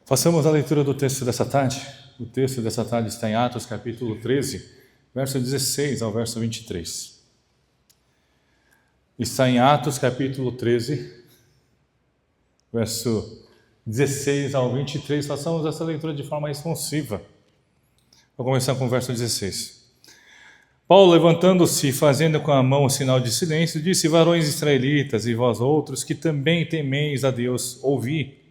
Façamos a leitura do texto dessa tarde. O texto dessa tarde está em Atos, capítulo 13, verso 16 ao verso 23. Está em Atos, capítulo 13, verso 16 ao 23. Façamos essa leitura de forma responsiva. Vou começar com o verso 16. Paulo, levantando-se e fazendo com a mão o sinal de silêncio, disse: varões israelitas, e vós outros que também temeis a Deus, ouvi.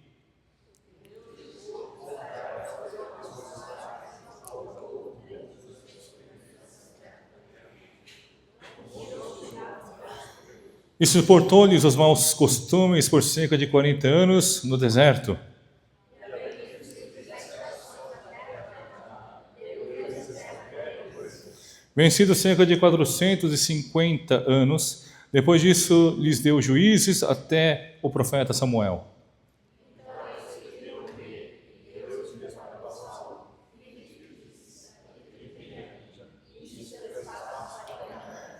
E suportou-lhes os maus costumes por cerca de 40 anos no deserto. Vencidos cerca de 450 anos, depois disso lhes deu juízes até o profeta Samuel.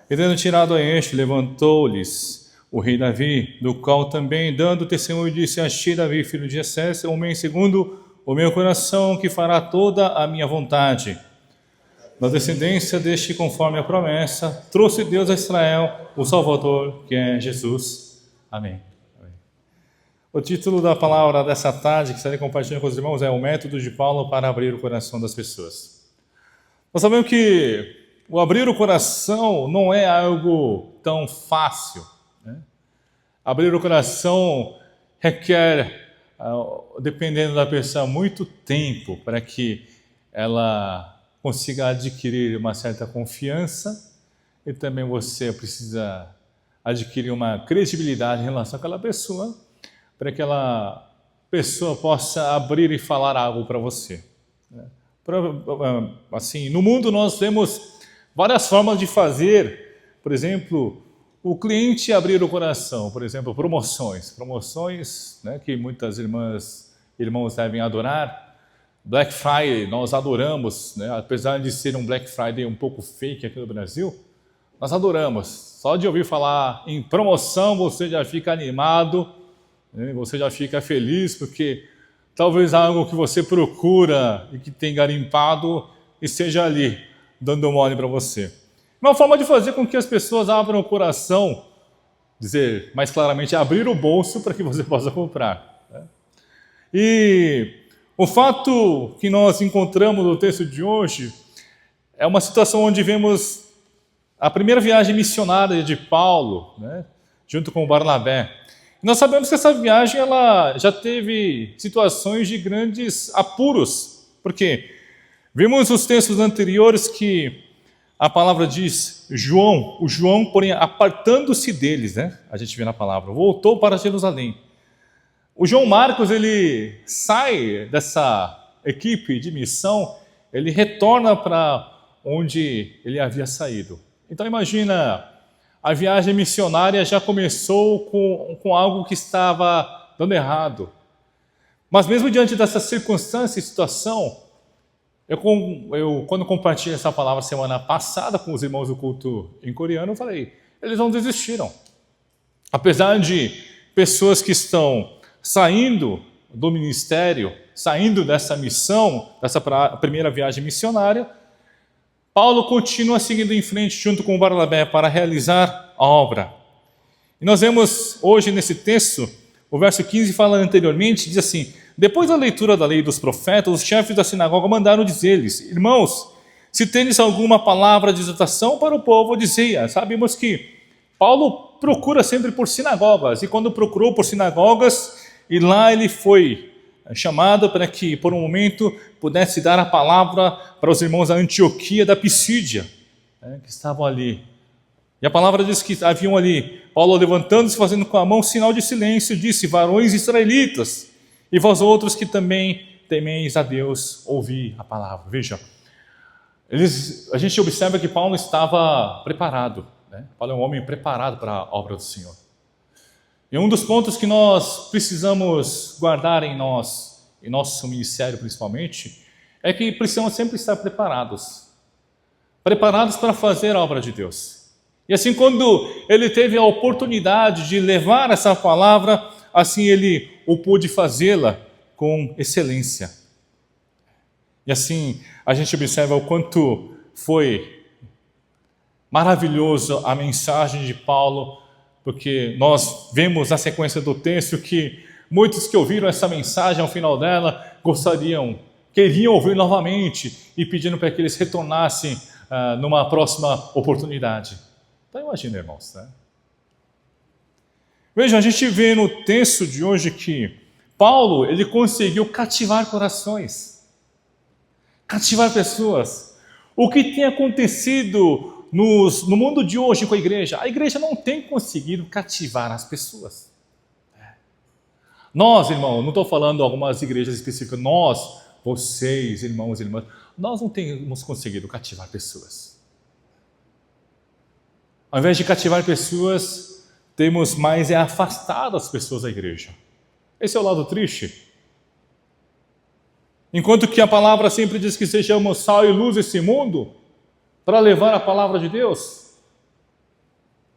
E tendo tirado a este, levantou-lhes o rei Davi, do qual também, dando testemunho, disse: achei Davi, filho de Jessé, homem segundo o meu coração, que fará toda a minha vontade. Na descendência deste, conforme a promessa, trouxe Deus a Israel o Salvador, que é Jesus. Amém. O título da palavra dessa tarde, que estarei compartilhando com os irmãos, é o método de Paulo para abrir o coração das pessoas. Nós sabemos que o abrir o coração não é algo tão fácil, né? Abrir o coração requer, dependendo da pessoa, muito tempo para que ela consiga adquirir uma certa confiança, e também você precisa adquirir uma credibilidade em relação àquela pessoa, para que aquela pessoa possa abrir e falar algo para você, né? Assim, no mundo nós temos várias formas de fazer, por exemplo, o cliente abrir o coração, por exemplo, promoções, né, que muitas irmãos devem adorar. Black Friday, nós adoramos, né, apesar de ser um Black Friday um pouco fake aqui no Brasil, nós adoramos. Só de ouvir falar em promoção, você já fica animado, né, você já fica feliz, porque talvez algo que você procura e que tem garimpado esteja ali, dando mole para você. Uma forma de fazer com que as pessoas abram o coração, dizer mais claramente, abrir o bolso para que você possa comprar, né? E o fato que nós encontramos no texto de hoje é uma situação onde vemos a primeira viagem missionária de Paulo, né, junto com o Barnabé. Nós sabemos que essa viagem ela já teve situações de grandes apuros, porque vimos nos textos anteriores que a palavra diz, o João, porém, apartando-se deles, né? A gente vê na palavra, voltou para Jerusalém. O João Marcos, ele sai dessa equipe de missão, ele retorna para onde ele havia saído. Então imagina, a viagem missionária já começou com algo que estava dando errado. Mas mesmo diante dessa circunstância e situação, eu quando compartilhei essa palavra semana passada com os irmãos do culto em coreano, eu falei, eles não desistiram. Apesar de pessoas que estão saindo do ministério, saindo dessa missão, dessa primeira viagem missionária, Paulo continua seguindo em frente junto com o Barnabé para realizar a obra. E nós vemos hoje nesse texto, o verso 15 fala anteriormente, diz assim: depois da leitura da lei dos profetas, os chefes da sinagoga mandaram dizer-lhes: irmãos, se tendes alguma palavra de exortação para o povo, dizei-a. Sabemos que Paulo procura sempre por sinagogas, e quando procurou por sinagogas, e lá ele foi chamado para que, por um momento, pudesse dar a palavra para os irmãos da Antioquia, da Pisídia, né, que estavam ali. E a palavra diz que haviam ali, Paulo levantando-se, fazendo com a mão sinal de silêncio, disse: varões israelitas, e vós outros que também temeis a Deus, ouvi a palavra. Veja, a gente observa que Paulo estava preparado, né? Paulo é um homem preparado para a obra do Senhor. E um dos pontos que nós precisamos guardar em nosso ministério principalmente, é que precisamos sempre estar preparados para fazer a obra de Deus. E assim, quando ele teve a oportunidade de levar essa palavra, assim ele o pôde fazê-la, com excelência. E assim, a gente observa o quanto foi maravilhoso a mensagem de Paulo, porque nós vemos na sequência do texto que muitos que ouviram essa mensagem ao final dela queriam ouvir novamente e pedindo para que eles retornassem numa próxima oportunidade. Então imagina, irmãos, né? Vejam, a gente vê no texto de hoje que Paulo, ele conseguiu cativar corações, cativar pessoas. O que tem acontecido no mundo de hoje com a igreja não tem conseguido cativar as pessoas. Nós, irmão, não estou falando algumas igrejas específicas, nós, vocês, irmãos e irmãs, nós não temos conseguido cativar pessoas. Ao invés de cativar pessoas, temos mais afastado as pessoas da igreja. Esse é o lado triste. Enquanto que a palavra sempre diz que sejamos sal e luz desse mundo, para levar a palavra de Deus,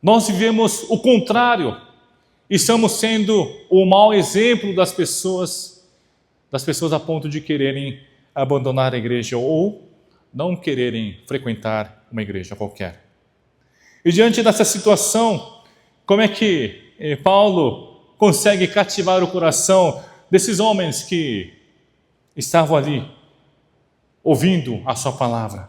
nós vivemos o contrário. E estamos sendo o mau exemplo das pessoas a ponto de quererem abandonar a igreja ou não quererem frequentar uma igreja qualquer. E diante dessa situação, como é que Paulo consegue cativar o coração desses homens que estavam ali ouvindo a sua palavra?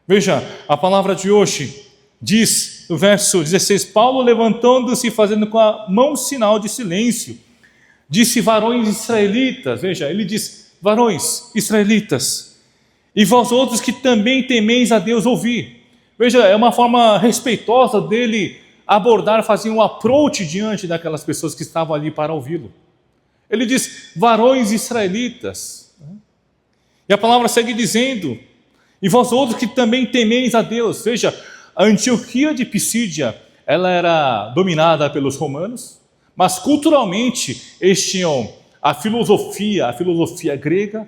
Veja, a palavra de hoje diz, no verso 16, Paulo levantando-se e fazendo com a mão sinal de silêncio, disse: varões israelitas, veja, ele diz: varões israelitas, e vós outros que também temeis a Deus, ouvi. Veja, é uma forma respeitosa dele abordar, fazer um approach diante daquelas pessoas que estavam ali para ouvi-lo. Ele diz: varões israelitas. E a palavra segue dizendo: e vós outros que também temeis a Deus. Veja, a Antioquia de Pisídia, ela era dominada pelos romanos, mas culturalmente eles tinham a filosofia grega,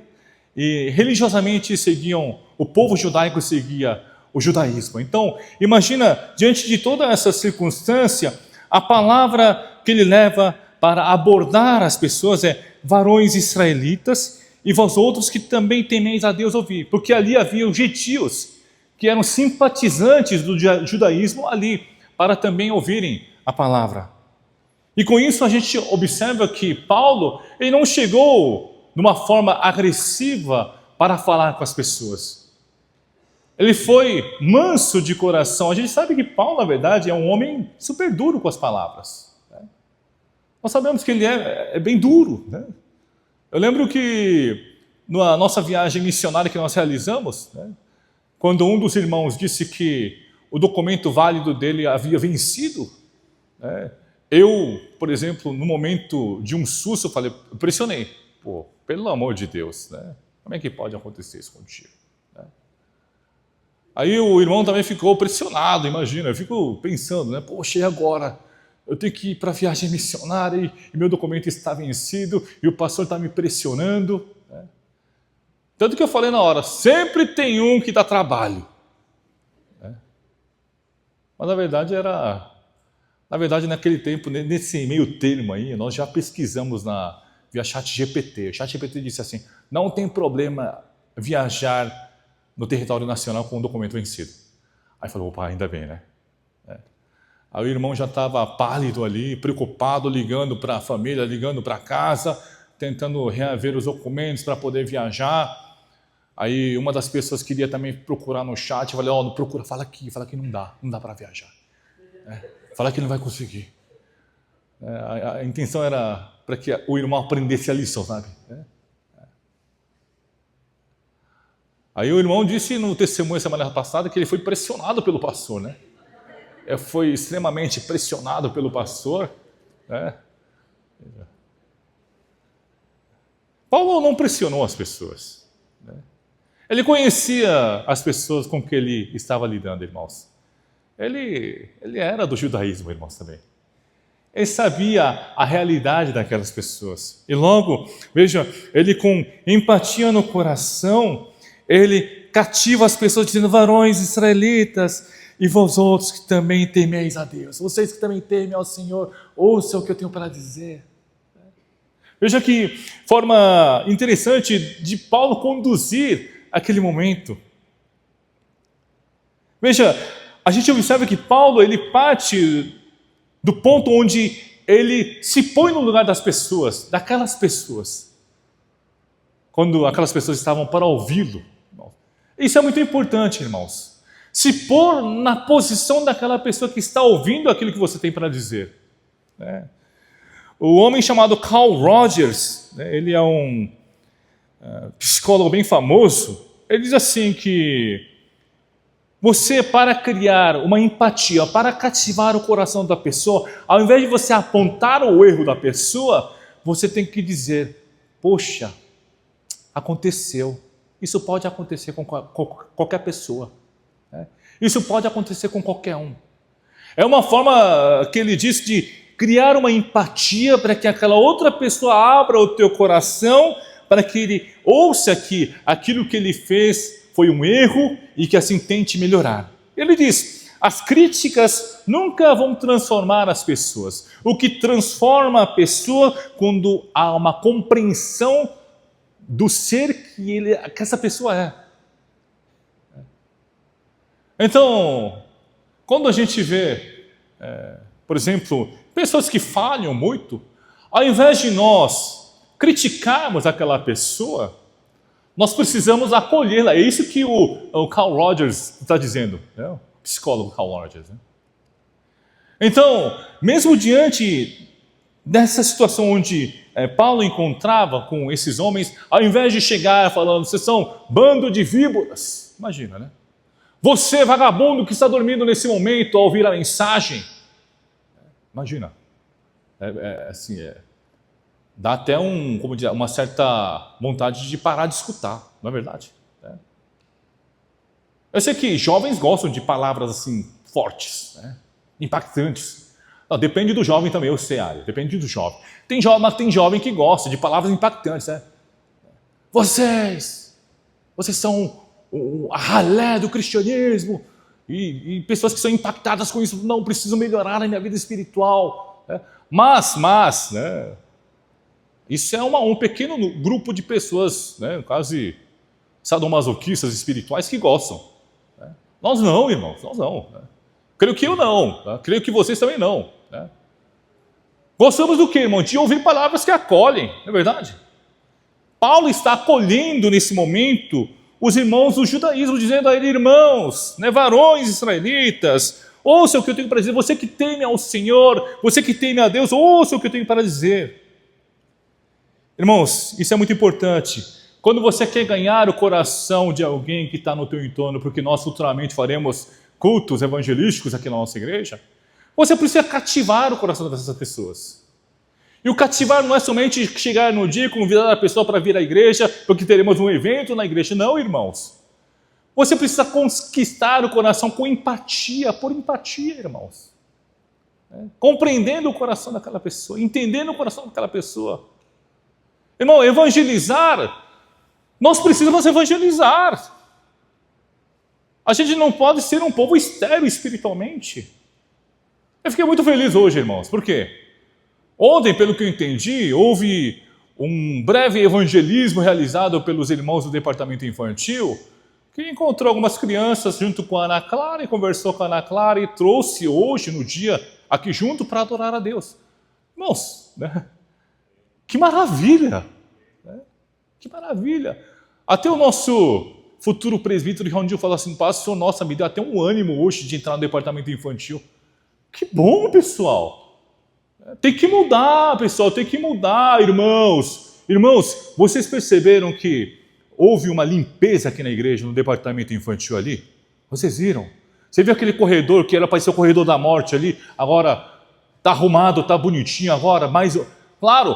e religiosamente seguiam, o povo judaico seguia o judaísmo. Então, imagina, diante de toda essa circunstância, a palavra que ele leva para abordar as pessoas é: varões israelitas, e vós outros que também temeis a Deus, ouvir. Porque ali havia os gentios, que eram simpatizantes do judaísmo ali, para também ouvirem a palavra. E com isso a gente observa que Paulo, ele não chegou de uma forma agressiva para falar com as pessoas. Ele foi manso de coração. A gente sabe que Paulo, na verdade, é um homem super duro com as palavras, né? Nós sabemos que ele é bem duro, né? Eu lembro que na nossa viagem missionária que nós realizamos, né, quando um dos irmãos disse que o documento válido dele havia vencido, né, eu, por exemplo, no momento de um susto, eu pressionei. Pô, pelo amor de Deus, né? Como é que pode acontecer isso contigo? Né? Aí o irmão também ficou pressionado, imagina. Eu fico pensando, né? Poxa, e agora? Eu tenho que ir para a viagem missionária e meu documento está vencido e o pastor está me pressionando, né? Tanto que eu falei na hora: sempre tem um que dá trabalho, né? Mas na verdade, naquele tempo, nesse meio termo aí, nós já pesquisamos via ChatGPT. O ChatGPT disse assim: não tem problema viajar no território nacional com um documento vencido. Aí falou: opa, ainda bem, né? Aí o irmão já estava pálido ali, preocupado, ligando para a família, ligando para casa, tentando reaver os documentos para poder viajar. Aí uma das pessoas queria também procurar no chat, eu falei: não procura, fala aqui não dá para viajar. Fala que não vai conseguir. A intenção era para que o irmão aprendesse a lição, sabe? Aí o irmão disse no testemunho semana passada que ele foi pressionado pelo pastor, né? Foi extremamente pressionado pelo pastor, né? Paulo não pressionou as pessoas, né? Ele conhecia as pessoas com que ele estava lidando, irmãos. Ele era do judaísmo, irmãos, também. Ele sabia a realidade daquelas pessoas. E logo, veja, ele com empatia no coração, ele cativa as pessoas dizendo: varões israelitas, e vós outros que também temeis a Deus, vocês que também temem ao Senhor, ouçam o que eu tenho para dizer. Veja que forma interessante de Paulo conduzir aquele momento. Veja, a gente observa que Paulo ele parte do ponto onde ele se põe no lugar das pessoas, daquelas pessoas, quando aquelas pessoas estavam para ouvi-lo. Isso é muito importante, irmãos. Se pôr na posição daquela pessoa que está ouvindo aquilo que você tem para dizer. O homem chamado Carl Rogers, ele é um psicólogo bem famoso, ele diz assim que você, para criar uma empatia, para cativar o coração da pessoa, ao invés de você apontar o erro da pessoa, você tem que dizer, poxa, aconteceu. Isso pode acontecer com qualquer pessoa. Isso pode acontecer com qualquer um. É uma forma que ele diz de criar uma empatia para que aquela outra pessoa abra o teu coração, para que ele ouça que aquilo que ele fez foi um erro e que assim tente melhorar. Ele diz, as críticas nunca vão transformar as pessoas. O que transforma a pessoa quando há uma compreensão do ser que essa pessoa é. Então, quando a gente vê, por exemplo, pessoas que falham muito, ao invés de nós criticarmos aquela pessoa, nós precisamos acolhê-la. É isso que o Carl Rogers está dizendo, né? O psicólogo Carl Rogers. Né? Então, mesmo diante dessa situação onde Paulo encontrava com esses homens, ao invés de chegar falando, vocês são bando de víboras, imagina, né? Você, vagabundo que está dormindo nesse momento ao ouvir a mensagem, imagina, dá até uma certa vontade de parar de escutar, não é verdade? Eu sei que jovens gostam de palavras assim fortes, impactantes. Não, depende do jovem também, eu sei, Ari, depende do jovem. Mas tem jovem que gosta de palavras impactantes. Vocês são a ralé do cristianismo, e pessoas que são impactadas com isso, não, preciso melhorar a minha vida espiritual. Mas isso é um pequeno grupo de pessoas, quase sadomasoquistas espirituais que gostam. Nós não, irmãos, nós não. Creio que eu não, creio que vocês também não. Gostamos do quê, irmão? De ouvir palavras que acolhem, não é verdade? Paulo está acolhendo nesse momento os irmãos do judaísmo, dizendo a ele, irmãos, varões israelitas, ouça o que eu tenho para dizer, você que teme ao Senhor, você que teme a Deus, ouça o que eu tenho para dizer. Irmãos, isso é muito importante. Quando você quer ganhar o coração de alguém que está no teu entorno, porque nós futuramente faremos cultos evangelísticos aqui na nossa igreja, você precisa cativar o coração dessas pessoas. E o cativar não é somente chegar no dia e convidar a pessoa para vir à igreja, porque teremos um evento na igreja. Não, irmãos. Você precisa conquistar o coração com empatia, por empatia, irmãos. Compreendendo o coração daquela pessoa, entendendo o coração daquela pessoa. Irmão, evangelizar, nós precisamos evangelizar. A gente não pode ser um povo estéril espiritualmente. Eu fiquei muito feliz hoje, irmãos. Por quê? Ontem, pelo que eu entendi, houve um breve evangelismo realizado pelos irmãos do departamento infantil, que encontrou algumas crianças junto com a Ana Clara e conversou com a Ana Clara e trouxe hoje, no dia, aqui junto para adorar a Deus. Irmãos, que maravilha! Que maravilha! Até o nosso futuro presbítero Rondinho falou assim, pastor, nossa, me deu até um ânimo hoje de entrar no departamento infantil. Que bom, pessoal! Tem que mudar, pessoal, tem que mudar, irmãos. Irmãos, vocês perceberam que houve uma limpeza aqui na igreja, no departamento infantil ali? Vocês viram? Você viu aquele corredor que era para ser o corredor da morte ali? Agora está arrumado, está bonitinho agora, mas, claro,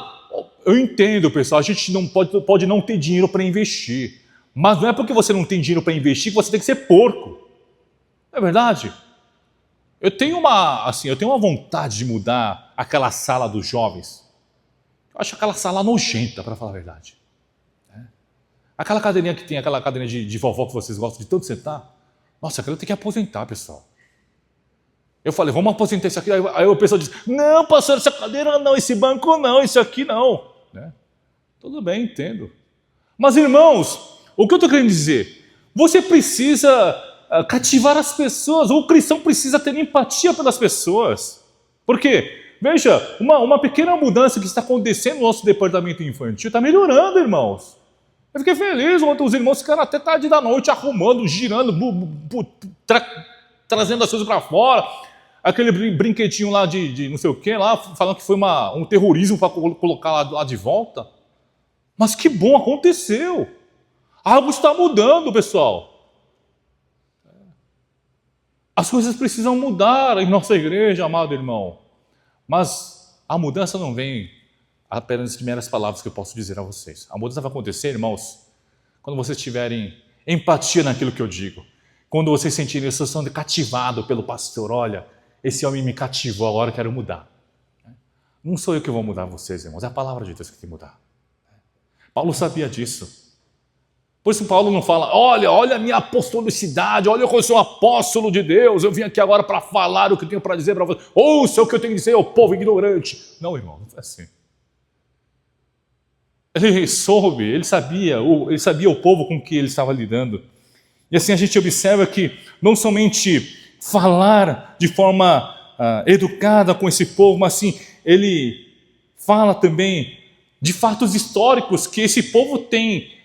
eu entendo, pessoal, a gente não pode não ter dinheiro para investir. Mas não é porque você não tem dinheiro para investir que você tem que ser porco. Não é verdade? Eu tenho uma vontade de mudar aquela sala dos jovens. Eu acho aquela sala nojenta, para falar a verdade. Aquela cadeirinha que tem, aquela cadeirinha de vovó que vocês gostam de tanto sentar, nossa, aquela tem que aposentar, pessoal. Eu falei, vamos aposentar isso aqui. Aí o pessoal diz, não, pastor, essa cadeira não, esse banco não, isso aqui não. Tudo bem, entendo. Mas, irmãos, o que eu estou querendo dizer? Você precisa cativar as pessoas, o cristão precisa ter empatia pelas pessoas. Por quê? Veja, uma pequena mudança que está acontecendo no nosso departamento infantil está melhorando, irmãos. Eu fiquei feliz ontem, os irmãos ficaram até tarde da noite arrumando, girando, trazendo as coisas para fora. Aquele brinquedinho lá de não sei o que, lá, falando que foi um terrorismo para colocar lá de volta. Mas que bom, aconteceu. Algo está mudando, pessoal. As coisas precisam mudar em nossa igreja, amado irmão. Mas a mudança não vem apenas de meras palavras que eu posso dizer a vocês. A mudança vai acontecer, irmãos, quando vocês tiverem empatia naquilo que eu digo. Quando vocês sentirem a sensação de cativado pelo pastor. Olha, esse homem me cativou, agora eu quero mudar. Não sou eu que vou mudar vocês, irmãos. É a palavra de Deus que tem que mudar. Paulo sabia disso. Por isso Paulo não fala, olha a minha apostolicidade, olha eu sou um apóstolo de Deus, eu vim aqui agora para falar o que eu tenho para dizer para vocês. Ouça o que eu tenho que dizer ao povo ignorante. Não, irmão, não foi assim. Ele soube, ele sabia o povo com que ele estava lidando. E assim a gente observa que não somente falar de forma educada com esse povo, mas assim, ele fala também de fatos históricos que esse povo tem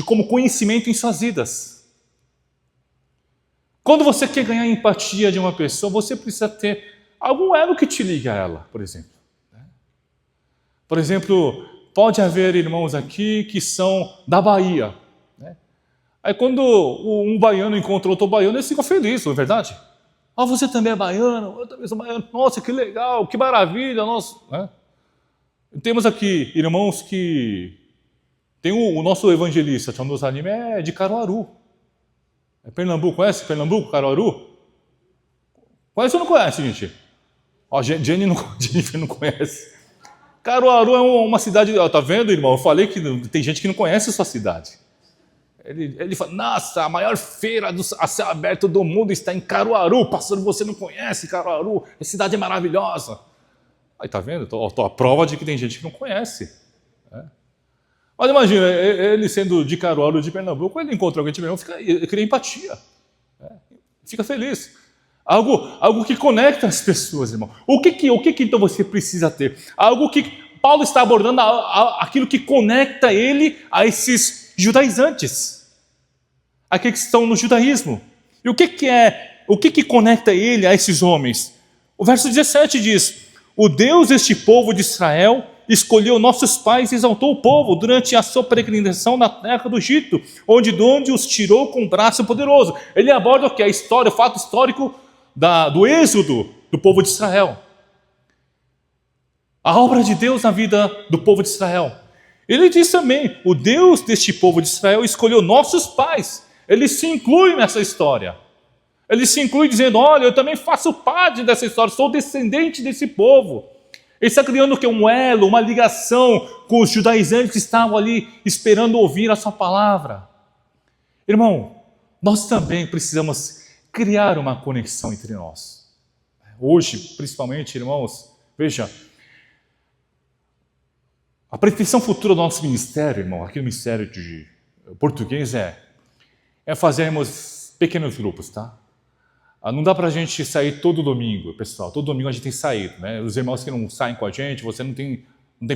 como conhecimento em suas vidas. Quando você quer ganhar a empatia de uma pessoa, você precisa ter algum elo que te ligue a ela, por exemplo. Por exemplo, pode haver irmãos aqui que são da Bahia. Aí quando um baiano encontra outro baiano, eles ficam felizes, não é verdade? Ah, você também é baiano? Eu também sou baiano. Nossa, que legal, que maravilha. Nossa. Temos aqui irmãos que... Tem o nosso evangelista, Tchandu Anime, é de Caruaru. É Pernambuco, conhece Pernambuco, Caruaru? Conhece ou não conhece, gente? Ó, Jennifer não conhece. Caruaru é uma cidade... Tá vendo, irmão? Eu falei que tem gente que não conhece a sua cidade. Ele fala, nossa, a maior feira a céu aberto do mundo está em Caruaru. Pastor, você não conhece Caruaru? A cidade é maravilhosa. Aí, tá vendo? Tô a prova de que tem gente que não conhece. Mas imagina, ele sendo de Caruaru, de Pernambuco, ele encontra alguém de Pernambuco, ele cria empatia. Fica feliz. Algo que conecta as pessoas, irmão. O que então você precisa ter? Algo que Paulo está abordando, aquilo que conecta ele a esses judaizantes, aqueles que estão no judaísmo. E o que conecta ele a esses homens? O verso 17 diz, o Deus deste povo de Israel escolheu nossos pais e exaltou o povo durante a sua peregrinação na terra do Egito, onde os tirou com um braço poderoso. Ele aborda o que? A história, o fato histórico do êxodo do povo de Israel. A obra de Deus na vida do povo de Israel. Ele diz também, o Deus deste povo de Israel escolheu nossos pais. Ele se inclui nessa história. Ele se inclui dizendo, olha, eu também faço parte dessa história, sou descendente desse povo. Ele está criando o quê? Um elo, uma ligação com os judaizantes que estavam ali esperando ouvir a sua palavra. Irmão, nós também precisamos criar uma conexão entre nós. Hoje, principalmente, irmãos, veja, a pretensão futura do nosso ministério, irmão, aqui no ministério de português é fazermos pequenos grupos, tá? Não dá para a gente sair todo domingo, pessoal. Todo domingo a gente tem saído, né? Os irmãos que não saem com a gente, você não tem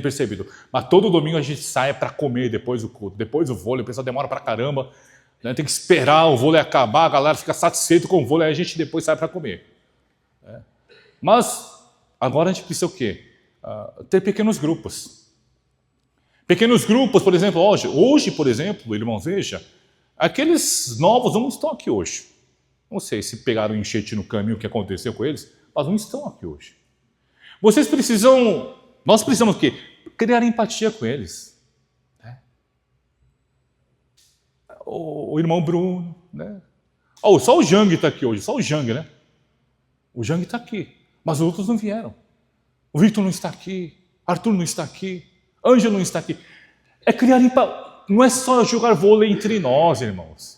percebido. Mas todo domingo a gente sai para comer depois do culto. Depois do vôlei, o pessoal demora para caramba. Né? Tem que esperar o vôlei acabar, a galera fica satisfeita com o vôlei, aí a gente depois sai para comer. Mas agora a gente precisa o quê? Ter pequenos grupos. Pequenos grupos, por exemplo, hoje, por exemplo, irmãos, veja, aqueles novos não estão aqui hoje. Não sei se pegaram enchente no caminho, o que aconteceu com eles, mas não estão aqui hoje. Nós precisamos o quê? Criar empatia com eles. O irmão Bruno, né? Só o Jang está aqui hoje, só o Jang, né? O Jang está aqui, mas os outros não vieram. O Victor não está aqui, Arthur não está aqui, Ângelo não está aqui. É criar empatia, não é só jogar vôlei entre nós, irmãos.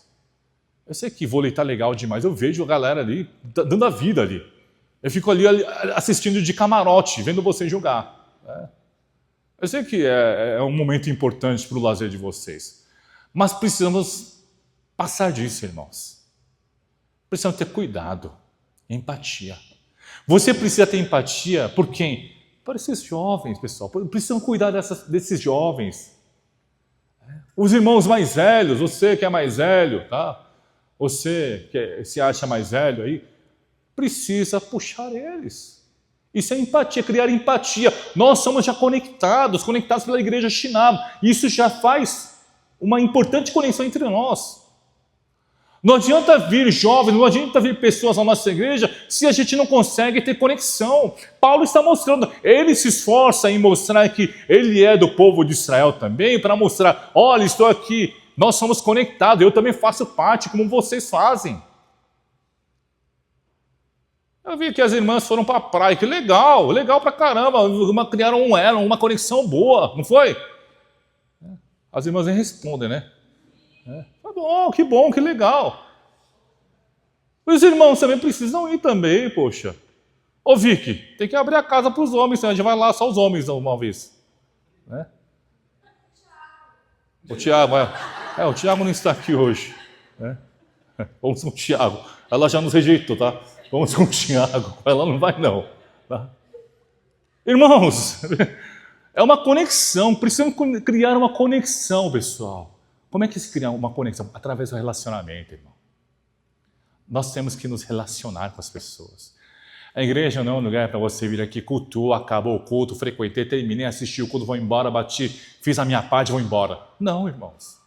Eu sei que vôlei está legal demais, eu vejo a galera ali, dando a vida ali. Eu fico ali assistindo de camarote, vendo você jogar. Eu sei que é um momento importante para o lazer de vocês, mas precisamos passar disso, irmãos. Precisamos ter cuidado, empatia. Você precisa ter empatia por quem? Para esses jovens, pessoal. Precisam cuidar desses jovens. Os irmãos mais velhos, você que é mais velho, tá? Você que se acha mais velho aí, precisa puxar eles. Isso é empatia, criar empatia. Nós somos já conectados pela igreja Shinab. Isso já faz uma importante conexão entre nós. Não adianta vir jovens, não adianta vir pessoas à nossa igreja se a gente não consegue ter conexão. Paulo está mostrando, ele se esforça em mostrar que ele é do povo de Israel também, para mostrar, olha, estou aqui, nós somos conectados, eu também faço parte como vocês fazem. Eu vi que as irmãs foram para a praia, que legal, legal pra caramba, criaram uma conexão boa, não foi? As irmãs nem respondem, né? Tá bom, que legal. Os irmãos também precisam ir também, poxa. Ô Vicky, tem que abrir a casa para os homens, senão a gente vai lá só os homens uma vez. Né? O Tiago, o Tiago não está aqui hoje. Né? Vamos com o Tiago. Ela já nos rejeitou, tá? Vamos com o Tiago. Ela não vai não. Tá? Irmãos, é uma conexão. Precisamos criar uma conexão, pessoal. Como é que se cria uma conexão? Através do relacionamento, irmão. Nós temos que nos relacionar com as pessoas. A igreja não é um lugar para você vir aqui, cultuar, acabou o culto, frequentei, terminei, assisti o culto, vou embora, bati, fiz a minha parte, vou embora. Não, irmãos.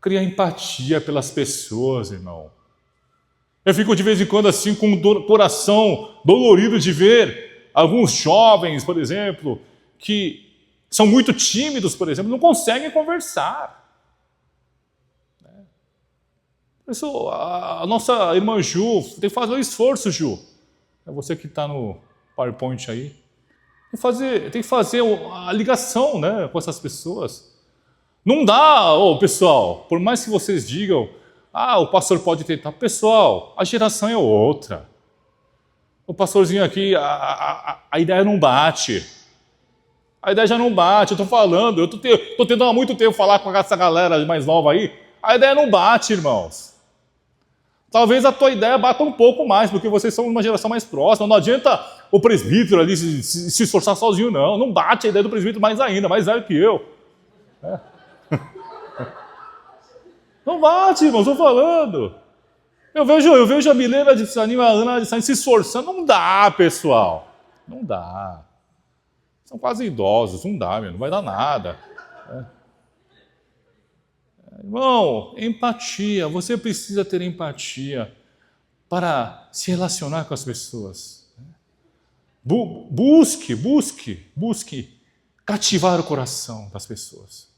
Cria empatia pelas pessoas, irmão. Eu fico de vez em quando assim com o coração dolorido de ver alguns jovens, por exemplo, que são muito tímidos, por exemplo, não conseguem conversar. Isso, a nossa irmã Ju tem que fazer um esforço, Ju. É você que está no PowerPoint aí. Tem que fazer a ligação, né, com essas pessoas. Não dá, pessoal, por mais que vocês digam, o pastor pode tentar. Pessoal, a geração é outra. O pastorzinho aqui, a ideia não bate. A ideia já não bate, eu estou falando, eu estou tentando há muito tempo falar com essa galera mais nova aí. A ideia não bate, irmãos. Talvez a tua ideia bata um pouco mais, porque vocês são uma geração mais próxima. Não adianta o presbítero ali se esforçar sozinho, não. Não bate a ideia do presbítero mais ainda, mais velho que eu. Não bate, irmãos, estou falando. Eu vejo a Milena de Saninho e a Ana de Saninho se esforçando. Não dá, pessoal. Não dá. São quase idosos, não dá, não vai dar nada. Irmão, empatia. Você precisa ter empatia para se relacionar com as pessoas. Busque cativar o coração das pessoas.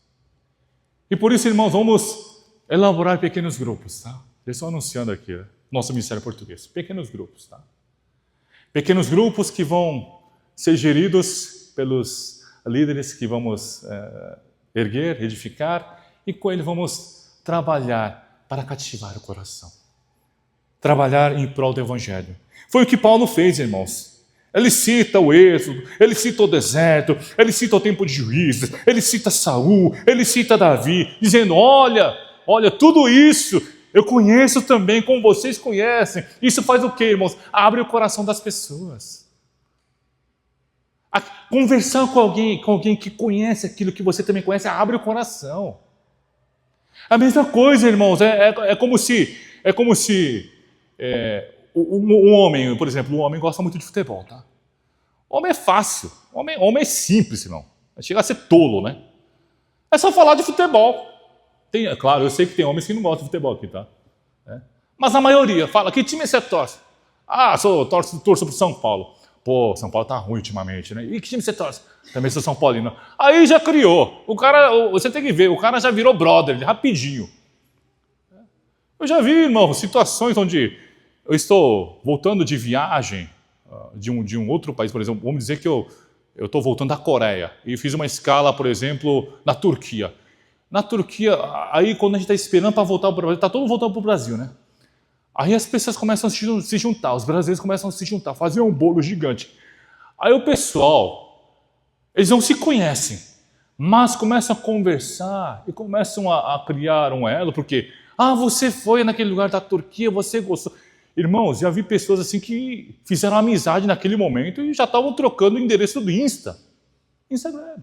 E por isso, irmãos, vamos elaborar pequenos grupos, tá? Eu estou anunciando aqui, nosso Ministério Português. Pequenos grupos, tá? Pequenos grupos que vão ser geridos pelos líderes que vamos erguer, edificar, e com ele vamos trabalhar para cativar o coração. Trabalhar em prol do Evangelho. Foi o que Paulo fez, irmãos. Ele cita o Êxodo, ele cita o deserto, ele cita o tempo de juízes, ele cita Saul, ele cita Davi, dizendo, olha, tudo isso eu conheço também, como vocês conhecem. Isso faz o quê, irmãos? Abre o coração das pessoas. Conversar com alguém que conhece aquilo que você também conhece, abre o coração. A mesma coisa, irmãos, é como se um homem, por exemplo, um homem gosta muito de futebol, tá? Homem é fácil, homem é simples, irmão. Chega a ser tolo, né? É só falar de futebol. Claro, eu sei que tem homens que não gostam de futebol aqui, tá? Mas a maioria fala, que time você torce? Torço para o São Paulo. Pô, São Paulo tá ruim ultimamente, né? E que time você torce? Também sou São Paulino. Aí já criou. O cara, você tem que ver, o cara já virou brother, rapidinho. Eu já vi, irmão, situações onde eu estou voltando de viagem de um outro país, por exemplo, vamos dizer que eu estou voltando da Coreia e fiz uma escala, por exemplo, na Turquia. Na Turquia, aí quando a gente está esperando para voltar para o Brasil, está todo mundo voltando para o Brasil, né? Aí as pessoas começam a se juntar, os brasileiros começam a se juntar, fazer um bolo gigante. Aí o pessoal Eles não se conhecem, mas começam a conversar e começam a criar um elo, porque, você foi naquele lugar da Turquia, você gostou. Irmãos, já vi pessoas assim que fizeram amizade naquele momento e já estavam trocando o endereço do Instagram.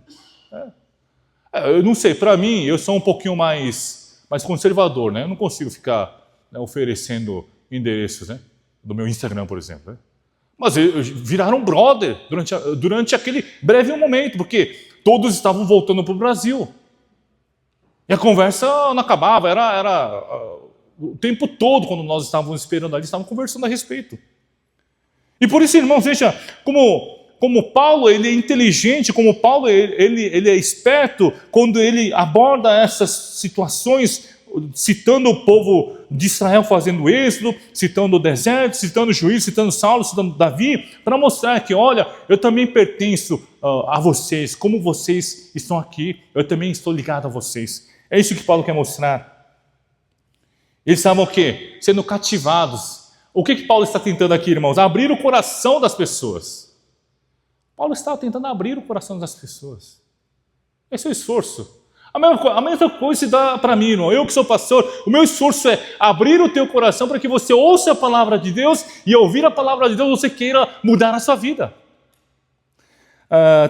Eu não sei, para mim, eu sou um pouquinho mais conservador, né? Eu não consigo ficar, né, oferecendo endereços, né, do meu Instagram, por exemplo. Né? Mas viraram brother durante aquele breve momento, porque todos estavam voltando para o Brasil. E a conversa não acabava, era o tempo todo, quando nós estávamos esperando ali, estavam conversando a respeito. E por isso, irmãos, veja, como Paulo ele é inteligente, como Paulo ele é esperto, quando ele aborda essas situações, citando o povo de Israel fazendo êxodo, citando o deserto, citando o juiz, citando Saulo, citando Davi, para mostrar que, olha, eu também pertenço a vocês, como vocês estão aqui, eu também estou ligado a vocês. É isso que Paulo quer mostrar. Eles estavam o quê? Sendo cativados. O que Paulo está tentando aqui, irmãos? Abrir o coração das pessoas. Paulo está tentando abrir o coração das pessoas. Esse é o esforço. A mesma coisa se dá para mim, irmão. Eu que sou pastor, o meu esforço é abrir o teu coração para que você ouça a palavra de Deus e ao ouvir a palavra de Deus você queira mudar a sua vida.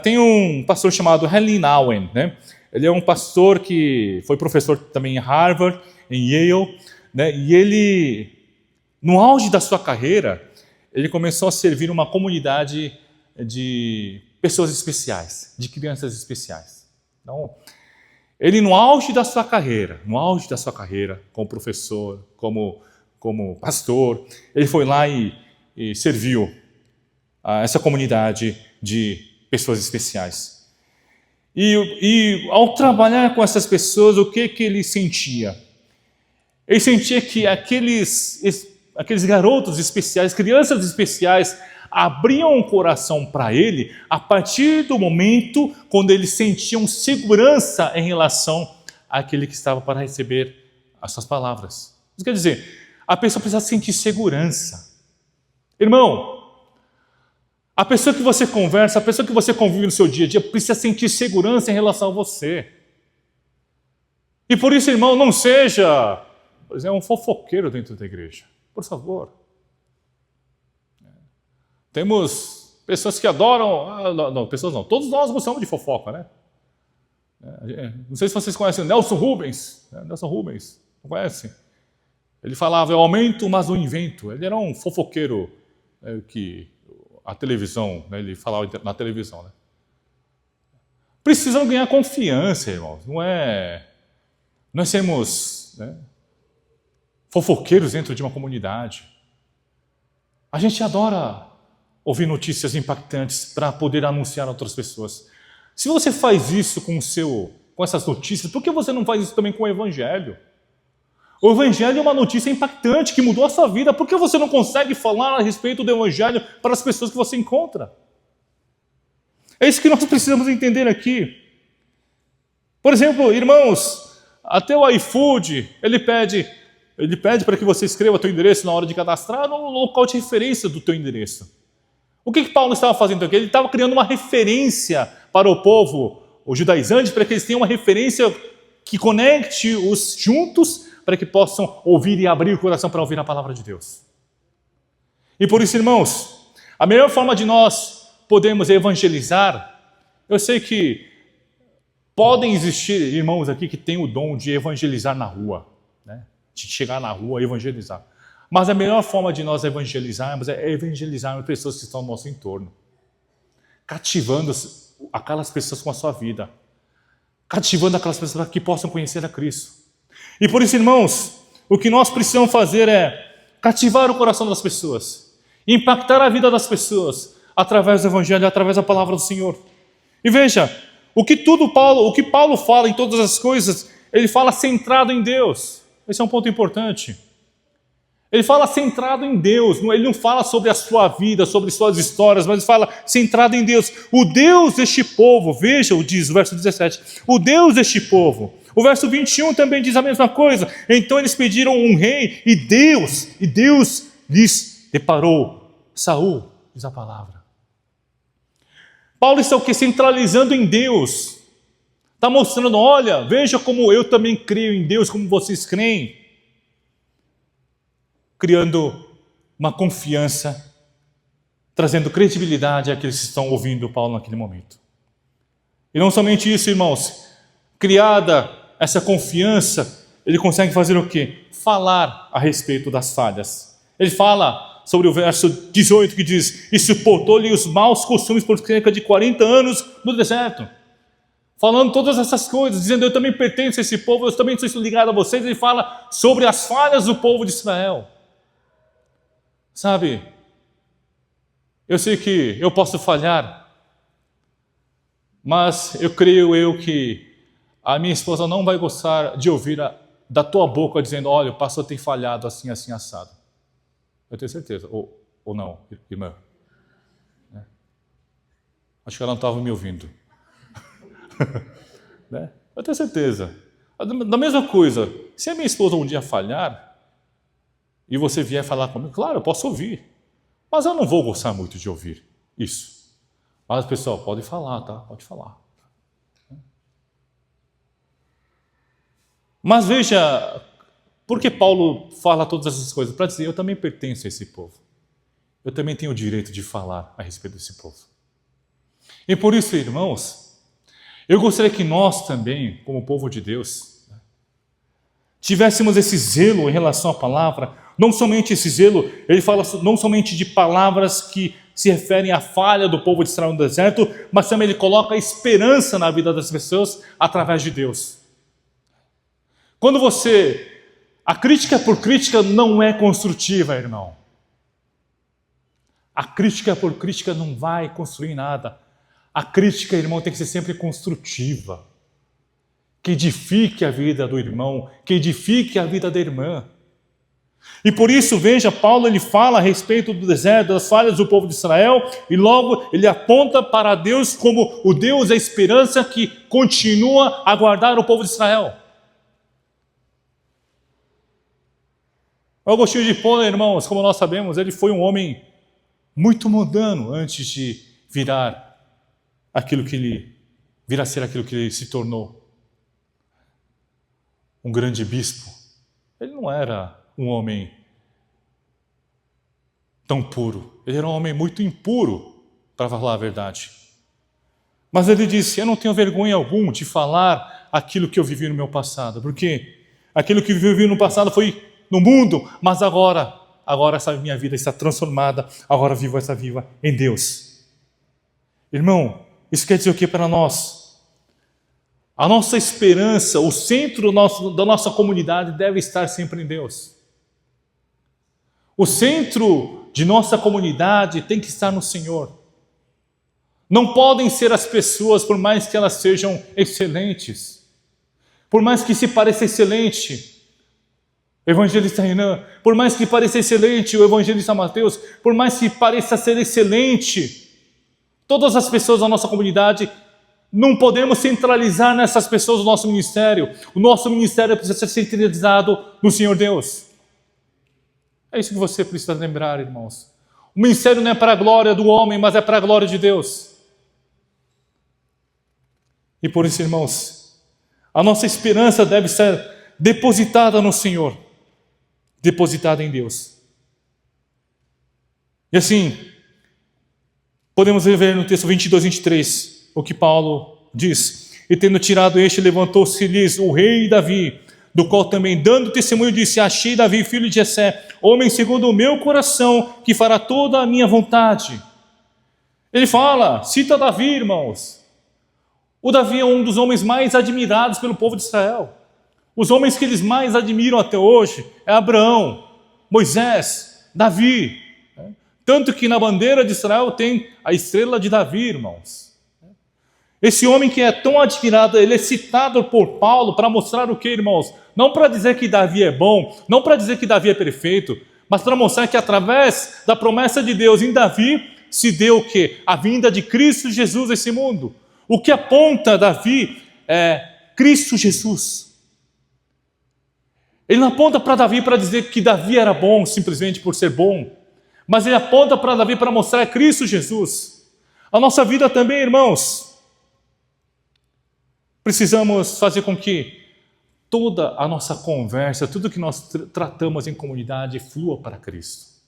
Tem um pastor chamado Helen Owen, né? Ele é um pastor que foi professor também em Harvard, em Yale, né? E ele, no auge da sua carreira, ele começou a servir uma comunidade de pessoas especiais, de crianças especiais. Então, ele no auge da sua carreira, como professor, como pastor, ele foi lá e serviu a essa comunidade de pessoas especiais. E ao trabalhar com essas pessoas, o que ele sentia? Ele sentia que aqueles garotos especiais, crianças especiais, abriam o coração para ele a partir do momento quando eles sentiam segurança em relação àquele que estava para receber as suas palavras. Isso quer dizer, a pessoa precisa sentir segurança. Irmão, a pessoa que você conversa, a pessoa que você convive no seu dia a dia precisa sentir segurança em relação a você. E por isso, irmão, não seja, por exemplo, um fofoqueiro dentro da igreja. Por favor. Temos pessoas que adoram... Não, pessoas não. Todos nós gostamos de fofoca, né? Não sei se vocês conhecem o Nelson Rubens. Nelson Rubens, não conhecem? Ele falava, eu aumento, mas não invento. Ele era um fofoqueiro que... A televisão, né? Ele falava na televisão. Né? Precisam ganhar confiança, irmãos. Não é sermos, né, fofoqueiros dentro de uma comunidade. A gente adora ouvir notícias impactantes para poder anunciar a outras pessoas. Se você faz isso com essas notícias, por que você não faz isso também com o Evangelho? O Evangelho é uma notícia impactante que mudou a sua vida. Por que você não consegue falar a respeito do Evangelho para as pessoas que você encontra? É isso que nós precisamos entender aqui. Por exemplo, irmãos, até o iFood, ele pede para que você escreva o teu endereço na hora de cadastrar no local de referência do teu endereço. O que Paulo estava fazendo aqui? Ele estava criando uma referência para o povo, os judaizantes, para que eles tenham uma referência que conecte os juntos, para que possam ouvir e abrir o coração para ouvir a palavra de Deus. E por isso, irmãos, a melhor forma de nós podermos evangelizar, eu sei que podem existir irmãos aqui que têm o dom de evangelizar na rua, né? De chegar na rua e evangelizar. Mas a melhor forma de nós evangelizarmos é evangelizarmos pessoas que estão ao nosso entorno, cativando aquelas pessoas com a sua vida, cativando aquelas pessoas para que possam conhecer a Cristo. E por isso, irmãos, o que nós precisamos fazer é cativar o coração das pessoas, impactar a vida das pessoas através do Evangelho, através da palavra do Senhor. E veja, o que Paulo fala em todas as coisas, ele fala centrado em Deus. Esse é um ponto importante. Ele fala centrado em Deus, ele não fala sobre a sua vida, sobre suas histórias, mas ele fala centrado em Deus. O Deus deste povo, veja, diz o verso 17, o Deus deste povo. O verso 21 também diz a mesma coisa. Então eles pediram um rei e Deus lhes deparou. Saul, diz a palavra. Paulo está o quê? Centralizando em Deus. Está mostrando, olha, veja como eu também creio em Deus, como vocês creem. Criando uma confiança, trazendo credibilidade àqueles que estão ouvindo Paulo naquele momento. E não somente isso, irmãos. Criada essa confiança, ele consegue fazer o quê? Falar a respeito das falhas. Ele fala sobre o verso 18 que diz: e suportou-lhe os maus costumes por cerca de 40 anos no deserto. Falando todas essas coisas, dizendo, eu também pertenço a esse povo, eu também estou ligado a vocês. Ele fala sobre as falhas do povo de Israel. Sabe, eu sei que eu posso falhar, mas eu creio que a minha esposa não vai gostar de ouvir da tua boca dizendo, olha, o pastor tem falhado assim, assim, assado. Eu tenho certeza. Ou não, irmã? Acho que ela não estava me ouvindo. Né? Eu tenho certeza. Da mesma coisa, se a minha esposa um dia falhar, e você vier falar comigo, claro, eu posso ouvir. Mas eu não vou gostar muito de ouvir isso. Mas, pessoal, pode falar, tá? Pode falar. Mas veja, por que Paulo fala todas essas coisas? Para dizer, eu também pertenço a esse povo. Eu também tenho o direito de falar a respeito desse povo. E por isso, irmãos, eu gostaria que nós também, como povo de Deus, tivéssemos esse zelo em relação à palavra. Não somente esse zelo, ele fala não somente de palavras que se referem à falha do povo de Israel no deserto, mas também ele coloca a esperança na vida das pessoas através de Deus. Quando a crítica por crítica não é construtiva, irmão. A crítica por crítica não vai construir nada. A crítica, irmão, tem que ser sempre construtiva. Que edifique a vida do irmão, que edifique a vida da irmã. E por isso, veja, Paulo ele fala a respeito do deserto, das falhas do povo de Israel, e logo ele aponta para Deus como o Deus da esperança que continua a guardar o povo de Israel. Agostinho de Hipona, irmãos, como nós sabemos, ele foi um homem muito mundano antes de virar vir a ser aquilo que ele se tornou. Um grande bispo. Ele não era um homem tão puro. Ele era um homem muito impuro, para falar a verdade. Mas ele disse, eu não tenho vergonha alguma de falar aquilo que eu vivi no meu passado. Porque aquilo que eu vivi no passado foi no mundo, mas agora essa minha vida está transformada, agora vivo essa vida em Deus. Irmão, isso quer dizer o que para nós? A nossa esperança, o centro da nossa comunidade deve estar sempre em Deus. O centro de nossa comunidade tem que estar no Senhor. Não podem ser as pessoas, por mais que elas sejam excelentes, por mais que se pareça excelente, o evangelista Renan, por mais que pareça excelente o evangelista Mateus, por mais que pareça ser excelente, todas as pessoas da nossa comunidade, não podemos centralizar nessas pessoas o nosso ministério. O nosso ministério precisa ser centralizado no Senhor Deus. É isso que você precisa lembrar, irmãos. O ministério não é para a glória do homem, mas é para a glória de Deus. E por isso, irmãos, a nossa esperança deve ser depositada no Senhor, depositada em Deus. E assim, podemos ver no texto 22, 23, o que Paulo diz. E tendo tirado este, levantou-se-lhes o rei Davi, do qual também, dando testemunho, disse, achei Davi, filho de Jessé, homem segundo o meu coração, que fará toda a minha vontade. Ele fala, cita Davi, irmãos. O Davi é um dos homens mais admirados pelo povo de Israel. Os homens que eles mais admiram até hoje é Abraão, Moisés, Davi. Tanto que na bandeira de Israel tem a estrela de Davi, irmãos. Esse homem que é tão admirado, ele é citado por Paulo para mostrar o que, irmãos? Não para dizer que Davi é bom, não para dizer que Davi é perfeito, mas para mostrar que através da promessa de Deus em Davi, se deu o quê? A vinda de Cristo Jesus a esse mundo. O que aponta Davi é Cristo Jesus. Ele não aponta para Davi para dizer que Davi era bom simplesmente por ser bom, mas ele aponta para Davi para mostrar Cristo Jesus. A nossa vida também, irmãos, precisamos fazer com que toda a nossa conversa, tudo que nós tratamos em comunidade flua para Cristo.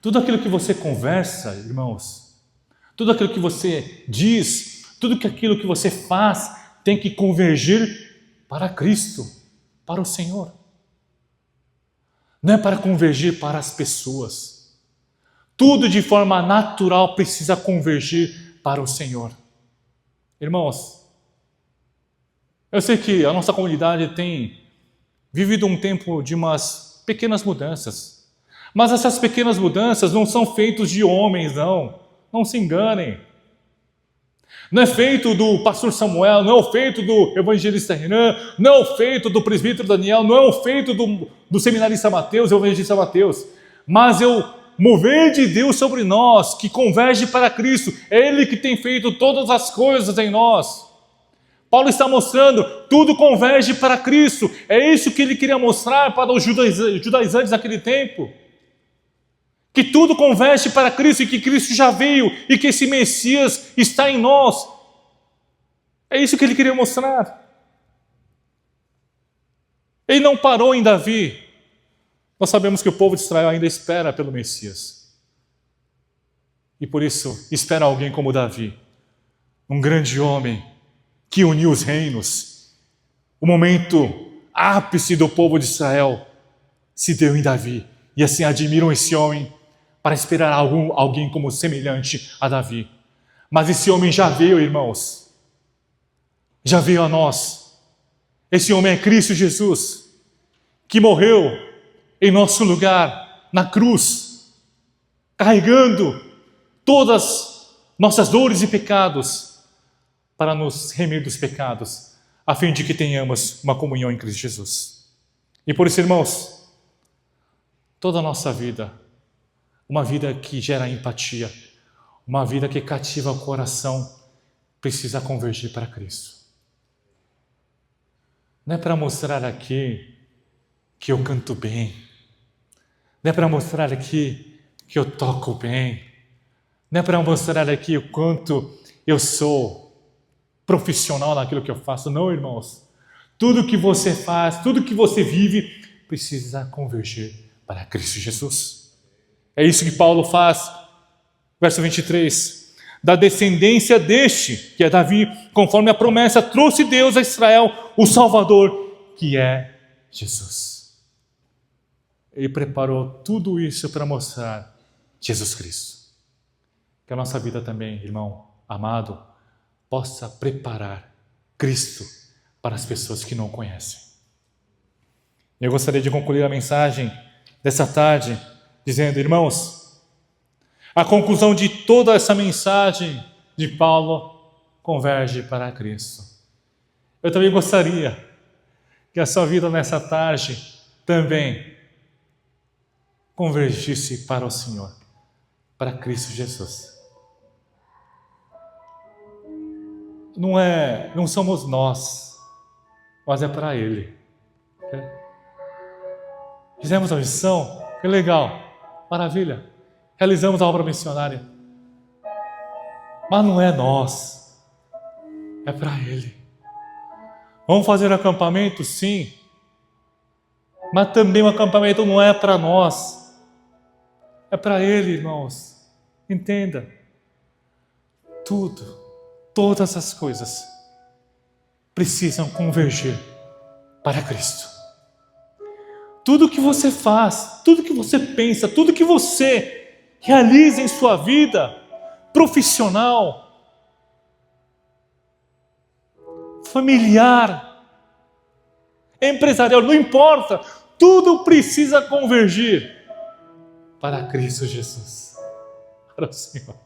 Tudo aquilo que você conversa, irmãos, tudo aquilo que você diz, tudo aquilo que você faz tem que convergir para Cristo, para o Senhor. Não é para convergir para as pessoas. Tudo de forma natural precisa convergir para o Senhor. Irmãos, eu sei que a nossa comunidade tem vivido um tempo de umas pequenas mudanças. Mas essas pequenas mudanças não são feitas de homens, não. Não se enganem. Não é feito do pastor Samuel, não é feito do evangelista Renan, não é feito do presbítero Daniel, não é feito do seminarista Mateus, evangelista Mateus. Mas é o mover de Deus sobre nós, que converge para Cristo. É Ele que tem feito todas as coisas em nós. Paulo está mostrando, tudo converge para Cristo. É isso que ele queria mostrar para os judaizantes naquele tempo. Que tudo converge para Cristo e que Cristo já veio e que esse Messias está em nós. É isso que ele queria mostrar. Ele não parou em Davi. Nós sabemos que o povo de Israel ainda espera pelo Messias. E por isso espera alguém como Davi, um grande homem que uniu os reinos. O momento ápice do povo de Israel se deu em Davi. E assim admiram esse homem para esperar alguém como semelhante a Davi. Mas esse homem já veio, irmãos. Já veio a nós. Esse homem é Cristo Jesus, que morreu em nosso lugar, na cruz, carregando todas nossas dores e pecados, para nos remir dos pecados, a fim de que tenhamos uma comunhão em Cristo Jesus. E por isso, irmãos, toda a nossa vida, uma vida que gera empatia, uma vida que cativa o coração, precisa convergir para Cristo. Não é para mostrar aqui que eu canto bem, não é para mostrar aqui que eu toco bem, não é para mostrar aqui o quanto eu sou profissional naquilo que eu faço. Não, irmãos. Tudo que você faz, tudo que você vive, precisa convergir para Cristo Jesus. É isso que Paulo faz. Verso 23. Da descendência deste, que é Davi, conforme a promessa, trouxe Deus a Israel o Salvador, que é Jesus. Ele preparou tudo isso para mostrar Jesus Cristo. Que a nossa vida também, irmão amado, possa preparar Cristo para as pessoas que não o conhecem. Eu gostaria de concluir a mensagem dessa tarde dizendo, irmãos, a conclusão de toda essa mensagem de Paulo converge para Cristo. Eu também gostaria que a sua vida nessa tarde também convergisse para o Senhor, para Cristo Jesus. Não somos nós, mas é para Ele. Fizemos a missão, que legal, maravilha. Realizamos a obra missionária. Mas não é nós, é para Ele. Vamos fazer acampamento? Sim. Mas também o acampamento não é para nós, é para Ele, irmãos. Entenda. Todas as coisas precisam convergir para Cristo. Tudo que você faz, tudo que você pensa, tudo que você realiza em sua vida profissional, familiar, empresarial, não importa, tudo precisa convergir para Cristo Jesus, para o Senhor.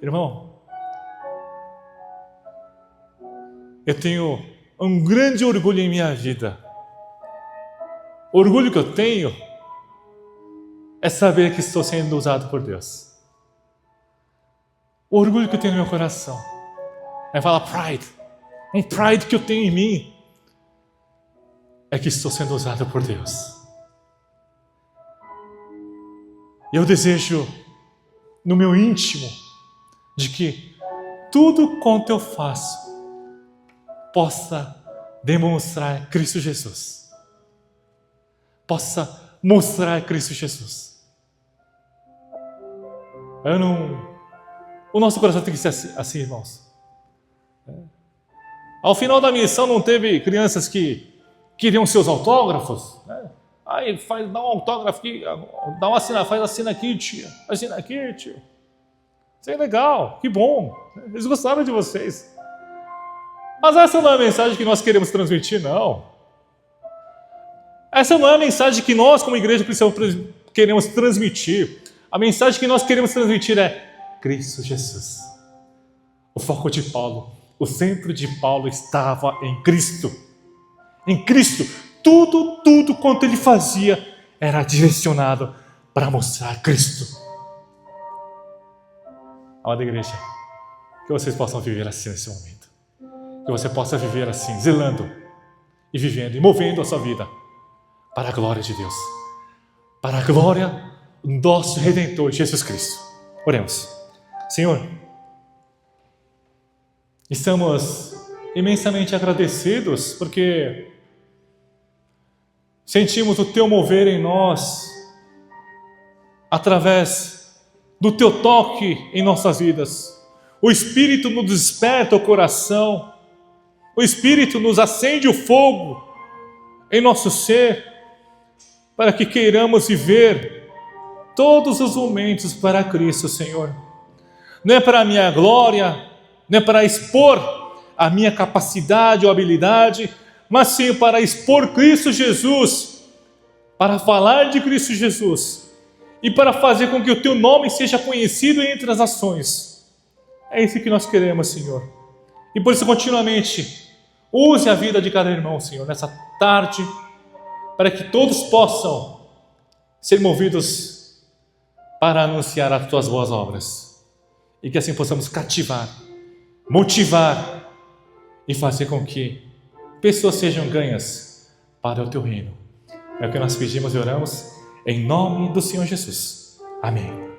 Irmão, eu tenho um grande orgulho em minha vida. O orgulho que eu tenho é saber que estou sendo usado por Deus. O orgulho que eu tenho no meu coração é falar pride. Um pride que eu tenho em mim é que estou sendo usado por Deus. Eu desejo, no meu íntimo, de que tudo quanto eu faço possa demonstrar Cristo Jesus. Possa mostrar Cristo Jesus. O nosso coração tem que ser assim, irmãos. Ao final da missão não teve crianças que queriam seus autógrafos, né? Aí dá um autógrafo aqui, dá uma assina, faz assina aqui, tia. Assina aqui, tio. Isso é legal, que bom. Eles gostaram de vocês. Mas essa não é a mensagem que nós queremos transmitir, não. Essa não é a mensagem que nós, como igreja, queremos transmitir. A mensagem que nós queremos transmitir é Cristo Jesus. O foco de Paulo, o centro de Paulo estava em Cristo. Em Cristo, tudo quanto ele fazia era direcionado para mostrar Cristo. Amada igreja, que vocês possam viver assim nesse momento. Que você possa viver assim, zelando e vivendo e movendo a sua vida para a glória de Deus. Para a glória do nosso Redentor, Jesus Cristo. Oremos. Senhor, estamos imensamente agradecidos porque sentimos o Teu mover em nós através do Teu toque em nossas vidas. O Espírito nos desperta o coração, o Espírito nos acende o fogo em nosso ser para que queiramos viver todos os momentos para Cristo, Senhor. Não é para a minha glória, não é para expor a minha capacidade ou habilidade, mas sim para expor Cristo Jesus, para falar de Cristo Jesus e para fazer com que o Teu nome seja conhecido entre as nações. É isso que nós queremos, Senhor. E por isso, continuamente, use a vida de cada irmão, Senhor, nessa tarde, para que todos possam ser movidos para anunciar as Tuas boas obras. E que assim possamos cativar, motivar e fazer com que pessoas sejam ganhas para o Teu reino. É o que nós pedimos e oramos em nome do Senhor Jesus. Amém.